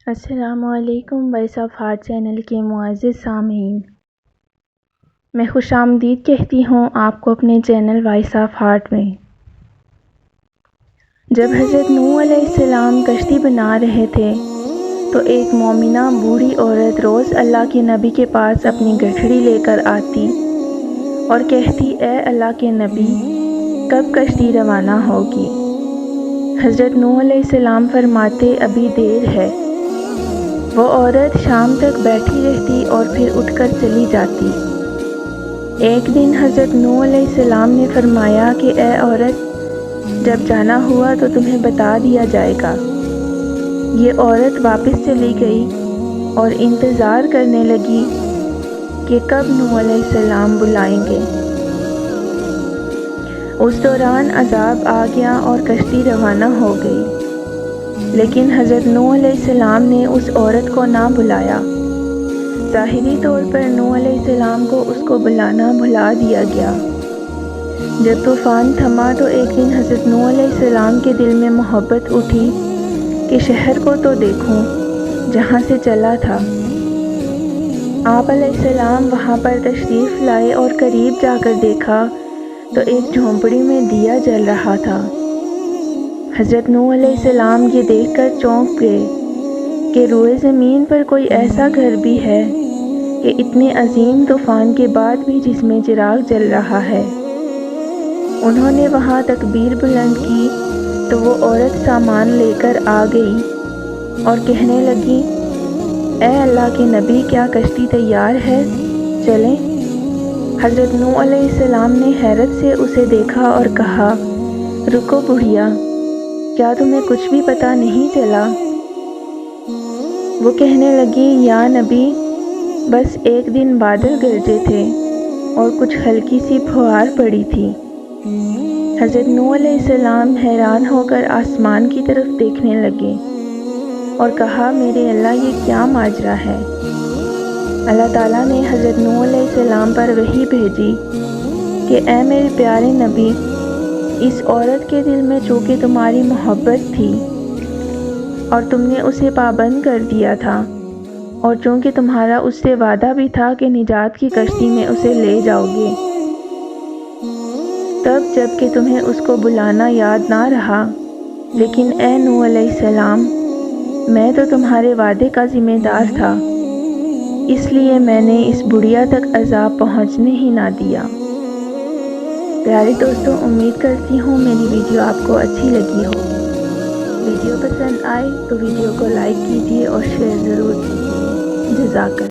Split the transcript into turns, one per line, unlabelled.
السلام علیکم voice of heart channel کے معزز سامعین، میں خوش آمدید کہتی ہوں آپ کو اپنے چینل وائس آف ہارٹ میں۔ جب حضرت نوح علیہ السلام کشتی بنا رہے تھے تو ایک مومنہ بوڑھی عورت روز اللہ کے نبی کے پاس اپنی گٹھڑی لے کر آتی اور کہتی، اے اللہ کے نبی، کب کشتی روانہ ہوگی؟ حضرت نوح علیہ السلام فرماتے، ابھی دیر ہے۔ وہ عورت شام تک بیٹھی رہتی اور پھر اٹھ کر چلی جاتی۔ ایک دن حضرت نوح علیہ السلام نے فرمایا کہ اے عورت، جب جانا ہوا تو تمہیں بتا دیا جائے گا۔ یہ عورت واپس چلی گئی اور انتظار کرنے لگی کہ کب نوح علیہ السلام بلائیں گے۔ اس دوران عذاب آ گیا اور کشتی روانہ ہو گئی، لیکن حضرت نوح علیہ السلام نے اس عورت کو نہ بلایا۔ ظاہری طور پر نوح علیہ السلام کو اس کو بلانا بھلا دیا گیا۔ جب طوفان تھما تو ایک دن حضرت نوح علیہ السلام کے دل میں محبت اٹھی کہ شہر کو تو دیکھوں جہاں سے چلا تھا۔ آپ علیہ السلام وہاں پر تشریف لائے اور قریب جا کر دیکھا تو ایک جھونپڑی میں دیا جل رہا تھا۔ حضرت نوح علیہ السلام یہ دیکھ کر چونک گئے کہ روئے زمین پر کوئی ایسا گھر بھی ہے کہ اتنے عظیم طوفان کے بعد بھی جس میں چراغ جل رہا ہے۔ انہوں نے وہاں تکبیر بلند کی تو وہ عورت سامان لے کر آ گئی اور کہنے لگی، اے اللہ کے نبی، کیا کشتی تیار ہے؟ چلیں۔ حضرت نوح علیہ السلام نے حیرت سے اسے دیکھا اور کہا، رکو بڑھیا، کیا تمہیں کچھ بھی پتہ نہیں چلا؟ وہ کہنے لگی، یا نبی، بس ایک دن بادل گرجے تھے اور کچھ ہلکی سی پھوار پڑی تھی۔ حضرت نوح علیہ السلام حیران ہو کر آسمان کی طرف دیکھنے لگے اور کہا، میرے اللہ، یہ کیا ماجرا ہے؟ اللہ تعالیٰ نے حضرت نوح علیہ السلام پر وحی بھیجی کہ اے میرے پیارے نبی، اس عورت کے دل میں چونکہ تمہاری محبت تھی اور تم نے اسے پابند کر دیا تھا، اور چونکہ تمہارا اس سے وعدہ بھی تھا کہ نجات کی کشتی میں اسے لے جاؤ گے، تب جب کہ تمہیں اس کو بلانا یاد نہ رہا، لیکن اے نوح علیہ السلام، میں تو تمہارے وعدے کا ذمہ دار تھا، اس لیے میں نے اس بڑھیا تک عذاب پہنچنے ہی نہ دیا۔ پیارے دوستوں، امید کرتی ہوں میری ویڈیو آپ کو اچھی لگی ہو۔ ویڈیو پسند آئے تو ویڈیو کو لائک کیجیے اور شیئر ضرور کیجیے۔ جزاک اللہ۔